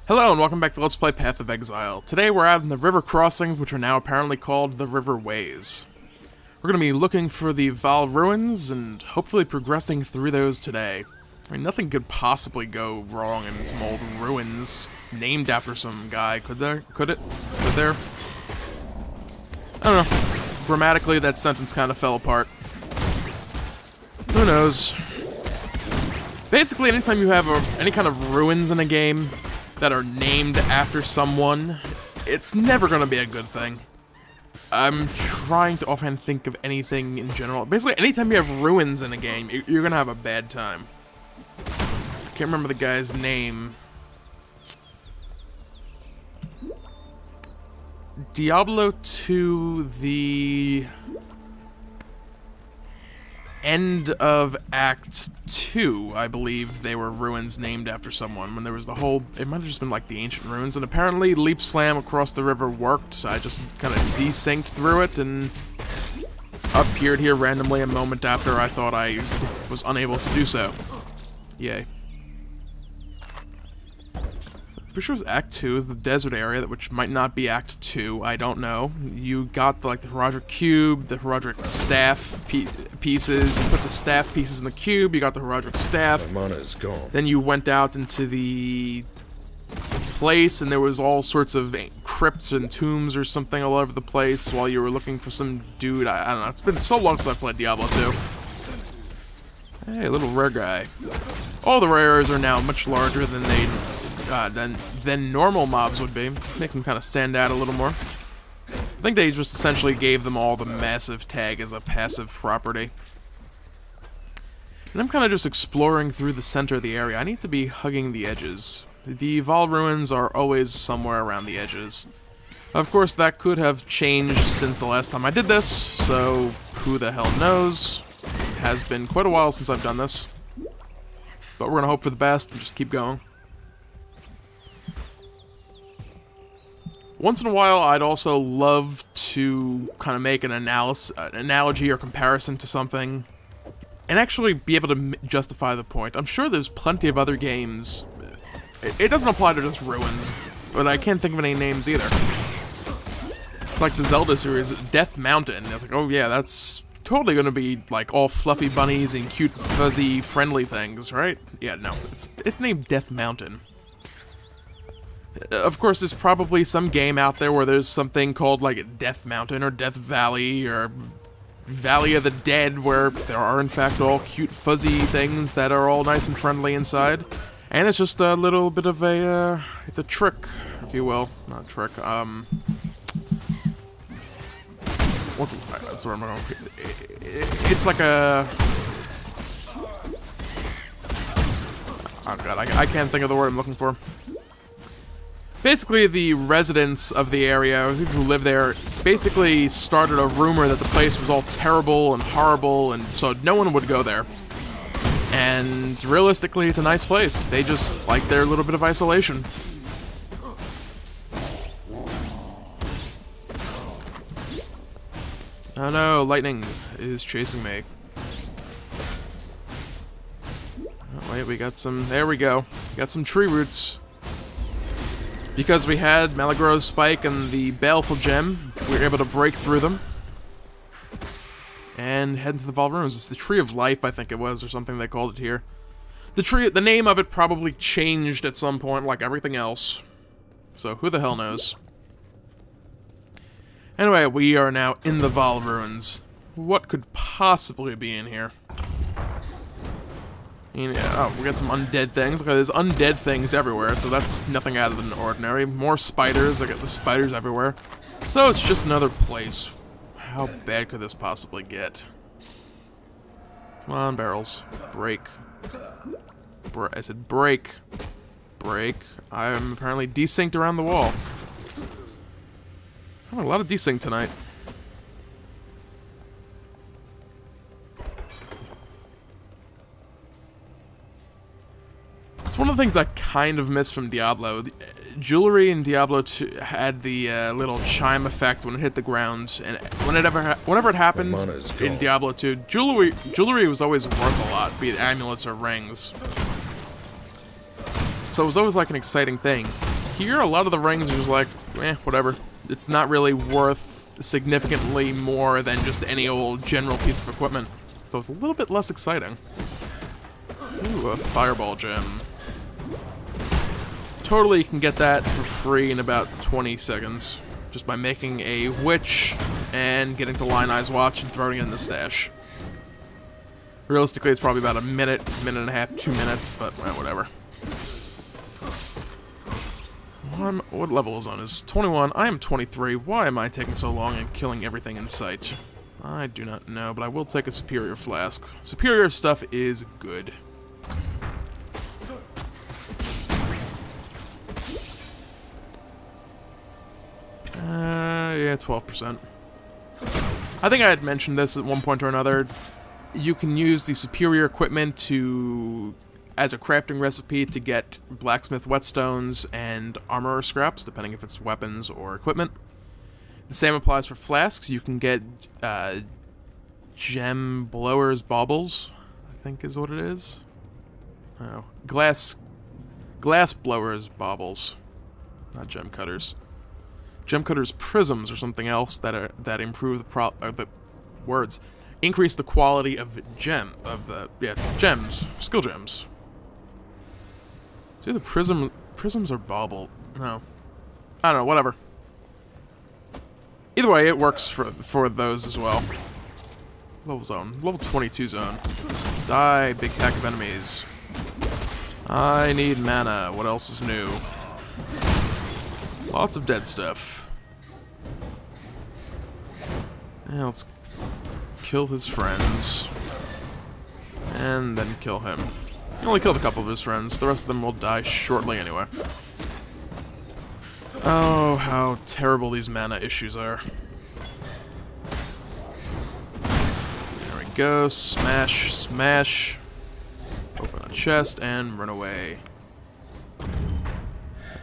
Hello and welcome back to Let's Play Path of Exile. Today we're out in the river crossings, which are now apparently called the riverways. We're going to be looking for the Vaal Ruins and hopefully progressing through those today. I mean, nothing could possibly go wrong in some old ruins named after some guy, could there? Could it? Could there? I don't know. Grammatically, that sentence kind of fell apart. Who knows? Basically, anytime you have any kind of ruins in a game that are named after someone, it's never going to be a good thing. I'm trying to offhand think of anything in general. Basically, anytime you have ruins in a game, you're going to have a bad time. I can't remember the guy's name. Diablo 2, the end of Act 2, I believe they were ruins named after someone. When there was the whole, it might have just been like the ancient ruins, and apparently Leap Slam across the river worked, so I just kind of desynced through it and appeared here randomly a moment after I thought I was unable to do so. Yay. Pretty sure it was Act 2 is the desert area, which might not be Act 2, I don't know. You got the Heraldric Cube, the Heraldric Staff pieces, you put the staff pieces in the cube, you got the Heraldric Staff. My mana is gone. Then you went out into the place, and there was all sorts of crypts and tombs or something all over the place while you were looking for some dude. I don't know, it's been so long since I played Diablo 2. Hey, little rare guy. All the rares are now much larger than than normal mobs would be. Makes them kind of stand out a little more. I think they just essentially gave them all the massive tag as a passive property. And I'm kind of just exploring through the center of the area. I need to be hugging the edges. The Vaal Ruins are always somewhere around the edges. Of course, that could have changed since the last time I did this, so who the hell knows? It has been quite a while since I've done this. But we're gonna hope for the best and just keep going. Once in a while, I'd also love to kind of make an analogy or comparison to something, and actually be able to justify the point. I'm sure there's plenty of other games. It doesn't apply to just ruins, but I can't think of any names either. It's like the Zelda series, Death Mountain. It's like, oh yeah, that's totally gonna be like all fluffy bunnies and cute, fuzzy, friendly things, right? Yeah, no, it's named Death Mountain. Of course, there's probably some game out there where there's something called, like, Death Mountain or Death Valley or Valley of the Dead, where there are, in fact, all cute, fuzzy things that are all nice and friendly inside. And it's just a little bit of a, it's a trick, if you will. Not a trick, that's where I'm going. It's like a... Oh god, I can't think of the word I'm looking for. Basically, the residents of the area, people who live there, basically started a rumor that the place was all terrible and horrible, and so no one would go there. And realistically, it's a nice place. They just like their little bit of isolation. Oh no, lightning is chasing me. Oh, wait, we got some... There we go. Got some tree roots. Because we had Maligoro's Spike and the Baleful Gem, we were able to break through them and head into the Vaal Ruins. It's the Tree of Life, I think it was, or something they called it here. The name of it probably changed at some point, like everything else. So who the hell knows? Anyway, we are now in the Vaal Ruins. What could possibly be in here? Oh, we got some undead things. Okay, there's undead things everywhere, so that's nothing out of the ordinary. More spiders. I got the spiders everywhere. So it's just another place. How bad could this possibly get? Come on, barrels. Break. I said break. Break. I'm apparently desynced around the wall. Oh, a lot of desync tonight. It's one of the things I kind of miss from Diablo. Jewelry in Diablo 2 had the little chime effect when it hit the ground, and whenever it happened in Diablo 2, jewelry was always worth a lot, be it amulets or rings. So it was always like an exciting thing. here, a lot of the rings are just like, whatever. It's not really worth significantly more than just any old general piece of equipment. So it's a little bit less exciting. Ooh, a fireball gem. Totally you can get that for free in about 20 seconds. Just by making a witch and getting to Line Eye's Watch and throwing it in the stash. Realistically, it's probably about a minute, minute and a half, 2 minutes, but whatever. What level is on? Is 21. I am 23. Why am I taking so long and killing everything in sight? I do not know, but I will take a superior flask. Superior stuff is good. Yeah, 12%. I think I had mentioned this at one point or another. You can use the superior equipment as a crafting recipe to get blacksmith whetstones and armor scraps, depending if it's weapons or equipment. The same applies for flasks. You can get gem blowers baubles, I think is what it is. Oh, glass blowers baubles, not gem cutters. Gem cutters prisms or something else that improve the increase the quality of gems, skill gems. It's either prisms or bauble. No, I don't know. Whatever. Either way, it works for those as well. Level zone, level 22 zone. Die, big pack of enemies. I need mana. What else is new? Lots of dead stuff. Yeah, let's kill his friends. And then kill him. He only killed a couple of his friends. The rest of them will die shortly anyway. Oh, how terrible these mana issues are. There we go. Smash, smash. Open a chest and run away.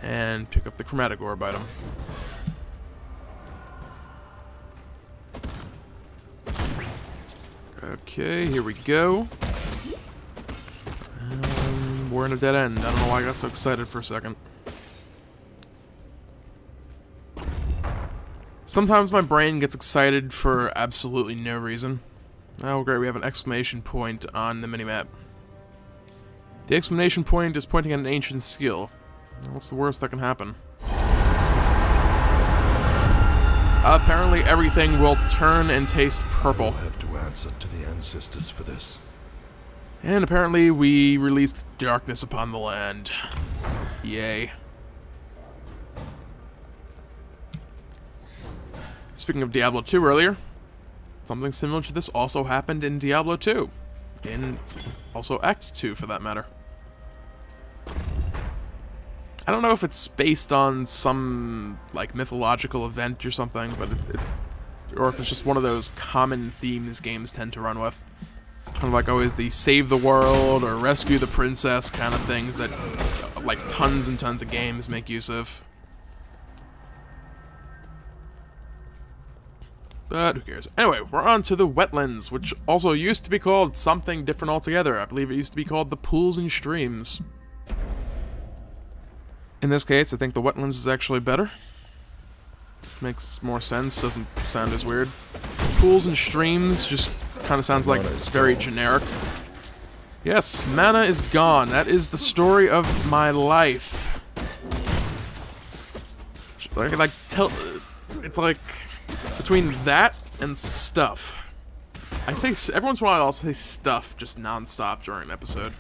And pick up the chromatic orb item. Okay, here we go. We're in a dead end. I don't know why I got so excited for a second. Sometimes my brain gets excited for absolutely no reason. Oh great, we have an exclamation point on the minimap. The exclamation point is pointing at an ancient skill. What's the worst that can happen? Apparently everything will turn and taste purple. I'll have to answer to the ancestors for this. And apparently we released darkness upon the land. Yay. Speaking of Diablo 2 earlier, something similar to this also happened in Diablo 2. In also Act 2 for that matter. I don't know if it's based on some like mythological event or something, but or if it's just one of those common themes games tend to run with. Kind of like always the save the world or rescue the princess kind of things that like tons and tons of games make use of. But who cares? Anyway, we're on to the wetlands, which also used to be called something different altogether. I believe it used to be called the pools and streams. In this case, I think the wetlands is actually better. Makes more sense, doesn't sound as weird. Pools and streams just kind of sounds like very generic. Yes, mana is gone. That is the story of my life. It's like between that and stuff. I'd say every once in a while I'll say stuff just non-stop during an episode.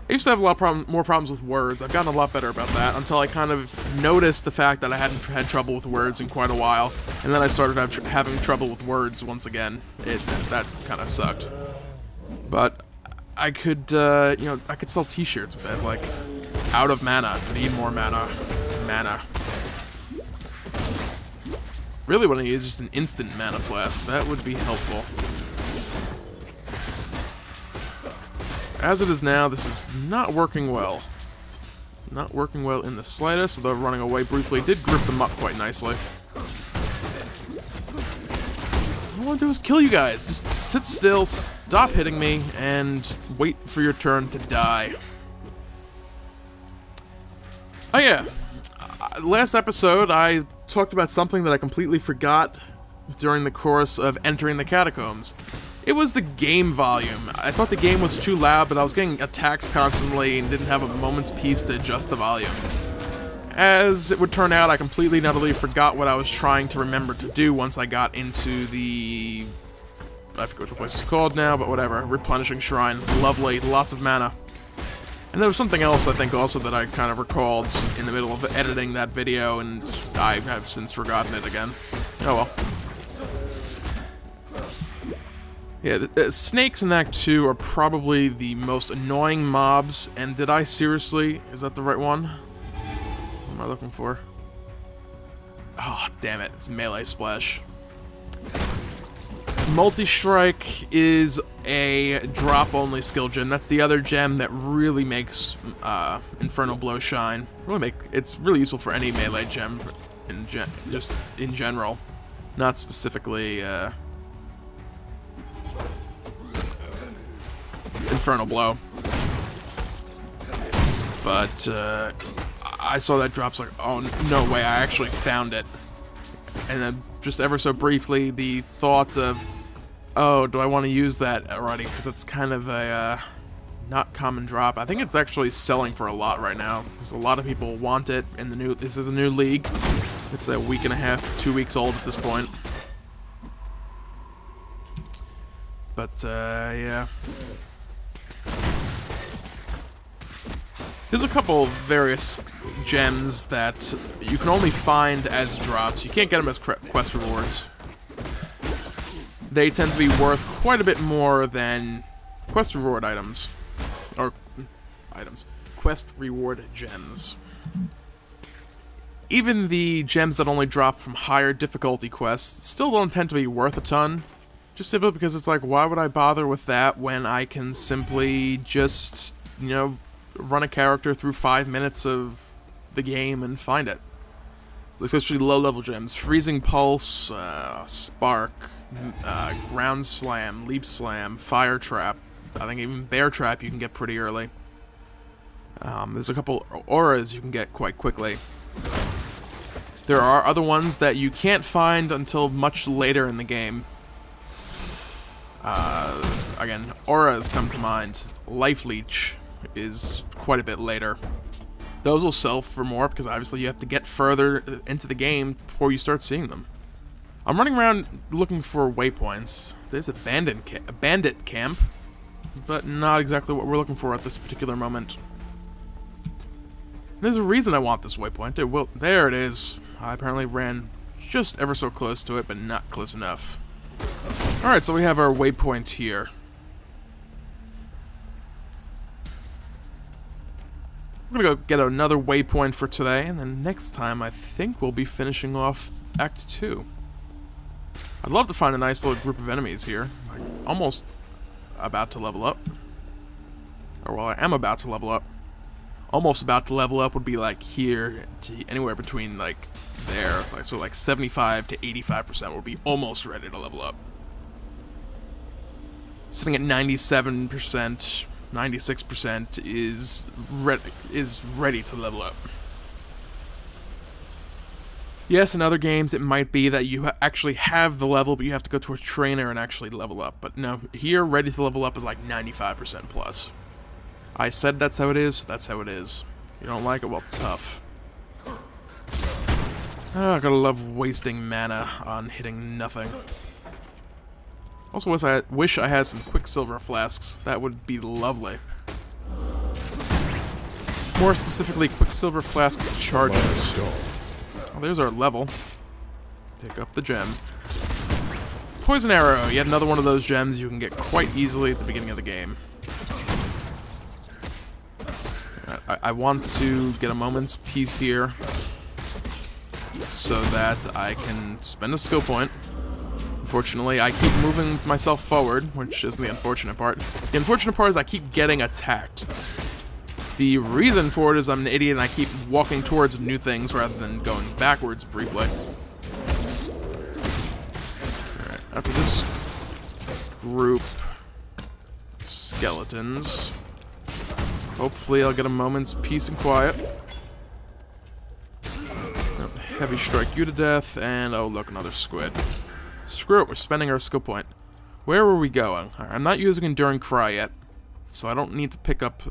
I used to have a lot more problems with words. I've gotten a lot better about that until I kind of noticed the fact that I hadn't had trouble with words in quite a while, and then I started having trouble with words once again. That kind of sucked. But I could, I could sell T-shirts that's like, out of mana, need more mana, mana. Really, what I need is just an instant mana flask. That would be helpful. As it is now, this is not working well. Not working well in the slightest, although running away briefly did grip them up quite nicely. All I want to do is kill you guys. Just sit still, stop hitting me, and wait for your turn to die. Oh yeah, last episode I talked about something that I completely forgot during the course of entering the catacombs. It was the game volume. I thought the game was too loud, but I was getting attacked constantly and didn't have a moment's peace to adjust the volume. As it would turn out, I completely and utterly forgot what I was trying to remember to do once I got into the... I forget what the place is called now, but whatever. Replenishing Shrine. Lovely. Lots of mana. And there was something else, I think, also that I kind of recalled in the middle of editing that video, and I have since forgotten it again. Oh well. Yeah, the snakes in Act 2 are probably the most annoying mobs, and did I seriously... Is that the right one? What am I looking for? Oh, damn it. It's Melee Splash. Multi-Strike is a drop-only skill gem. That's the other gem that really makes Infernal Blow shine. It's really useful for any melee gem, just in general. Not specifically Infernal Blow. But I saw that drops like, oh, no way, I actually found it. And then just ever so briefly, the thought of, oh, do I want to use that already? Because it's kind of a not common drop. I think it's actually selling for a lot right now. Because a lot of people want it in the new... This is a new league. It's a week and a half, 2 weeks old at this point. But, yeah. There's a couple various gems that you can only find as drops. You can't get them as quest rewards. They tend to be worth quite a bit more than quest reward items. Or, items. Quest reward gems. Even the gems that only drop from higher difficulty quests still don't tend to be worth a ton. Just simply because it's like, why would I bother with that when I can simply just, you know, run a character through 5 minutes of the game and find it. Especially low-level gems. Freezing Pulse, Spark, Ground Slam, Leap Slam, Fire Trap. I think even Bear Trap you can get pretty early. There's a couple auras you can get quite quickly. There are other ones that you can't find until much later in the game. Again, auras come to mind. Life Leech is quite a bit later. Those will sell for more because obviously you have to get further into the game before you start seeing them. I'm running around looking for waypoints. There's a bandit camp, but not exactly what we're looking for at this particular moment. There's a reason I want this waypoint. There it is. I apparently ran just ever so close to it, but not close enough. Alright, so we have our waypoint here. We're gonna go get another waypoint for today, and then next time I think we'll be finishing off Act 2. I'd love to find a nice little group of enemies here. I'm almost about to level up. Or, well, I am about to level up. Almost about to level up would be like here, to anywhere between like there. It's like, so like 75 to 85% would be almost ready to level up. Sitting at 97%. 96% is ready to level up. Yes, in other games it might be that you actually have the level, but you have to go to a trainer and actually level up. But no, here, ready to level up is like 95% plus. I said that's how it is, that's how it is. You don't like it? Well, tough. Oh, I gotta love wasting mana on hitting nothing. Also, wish I had some Quicksilver flasks. That would be lovely. More specifically, Quicksilver flask charges. Oh, there's our level. Pick up the gem. Poison Arrow, yet another one of those gems you can get quite easily at the beginning of the game. I want to get a moment's peace here so that I can spend a skill point. Unfortunately, I keep moving myself forward, which isn't the unfortunate part. The unfortunate part is I keep getting attacked. The reason for it is I'm an idiot and I keep walking towards new things rather than going backwards briefly. Alright, after this group of skeletons, hopefully I'll get a moment's peace and quiet. heavy strike you to death, and oh look, another squid. Screw it, we're spending our skill point. Where were we going? Alright, I'm not using Enduring Cry yet, so I don't need to pick up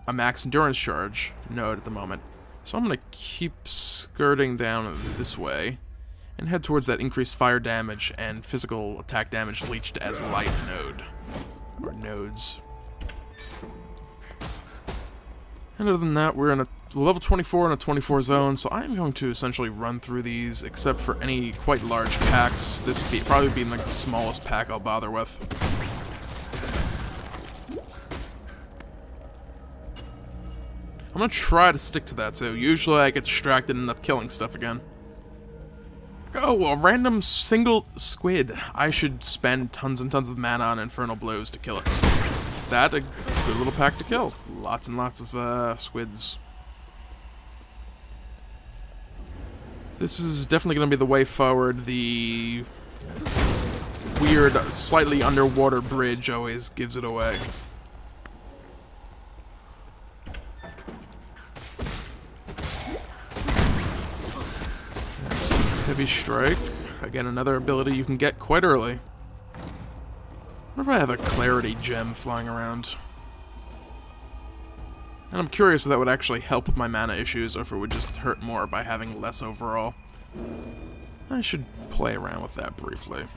a max endurance charge node at the moment. So I'm going to keep skirting down this way and head towards that increased fire damage and physical attack damage leached as life node. Or nodes. And other than that, we're in a level 24 in a 24 zone, so I'm going to essentially run through these, except for any quite large packs. This probably being like the smallest pack I'll bother with. I'm gonna try to stick to that, so usually I get distracted and end up killing stuff again. Oh, a random single squid. I should spend tons and tons of mana on Infernal Blows to kill it. That, a good little pack to kill. Lots and lots of squids. This is definitely going to be the way forward. The weird, slightly underwater bridge always gives it away. That's heavy strike. Again, another ability you can get quite early. I wonder if I have a clarity gem flying around. And I'm curious if that would actually help with my mana issues, or if it would just hurt more by having less overall. I should play around with that briefly.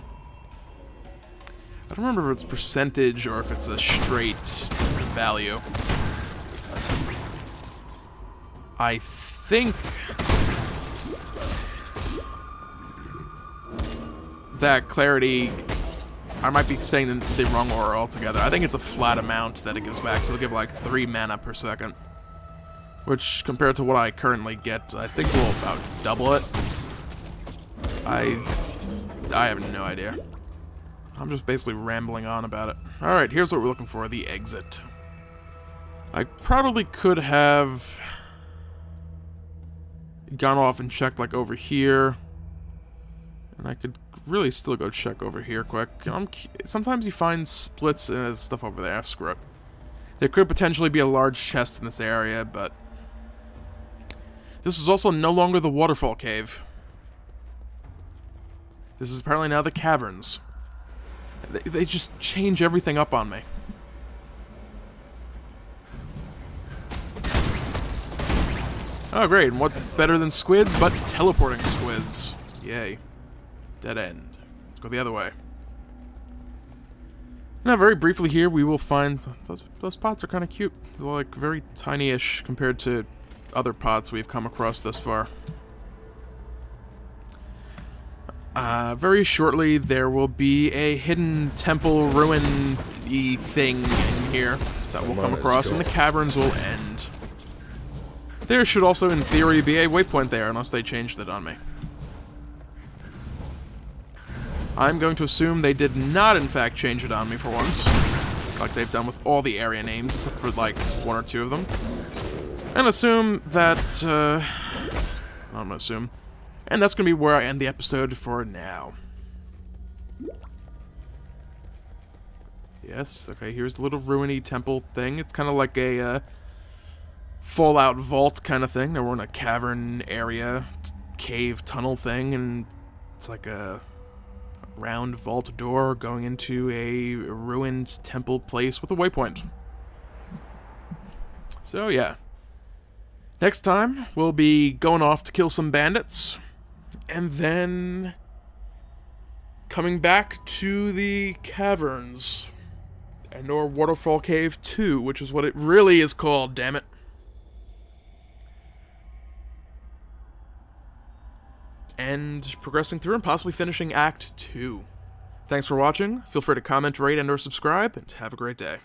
I don't remember if it's percentage or if it's a straight value. I think that clarity, I might be saying the wrong aura altogether. I think it's a flat amount that it gives back, so it'll give like 3 mana per second. Which, compared to what I currently get, I think will about double it. I have no idea. I'm just basically rambling on about it. Alright, here's what we're looking for, the exit. I probably could have gone off and checked like over here. And I could really still go check over here quick. Sometimes you find splits and stuff over there. Screw it. There could potentially be a large chest in this area, but this is also no longer the waterfall cave. This is apparently now the caverns. They just change everything up on me. Oh great, and what better than squids but teleporting squids. Yay. Dead end. Let's go the other way. Now, very briefly here, we will find those pots are kind of cute. They're like very tiny-ish compared to other pots we've come across thus far. Very shortly, there will be a hidden temple ruin-y thing in here that we'll come across, and the caverns will end. There should also, in theory, be a waypoint there, unless they changed it on me. I'm going to assume they did not, in fact, change it on me for once. Like they've done with all the area names, except for, like, 1 or 2 of them. And assume that, I'm gonna assume. And that's gonna be where I end the episode for now. Yes, okay, here's the little ruiny temple thing. It's kind of like a, Fallout vault kind of thing. We're in a cavern area, cave tunnel thing, and it's like a round vault door going into a ruined temple place with a waypoint. So yeah. Next time, we'll be going off to kill some bandits, and then coming back to the caverns, and or Waterfall Cave 2, which is what it really is called, damn it. And progressing through and possibly finishing Act 2. Thanks for watching. Feel free to comment, rate, and or subscribe, and have a great day.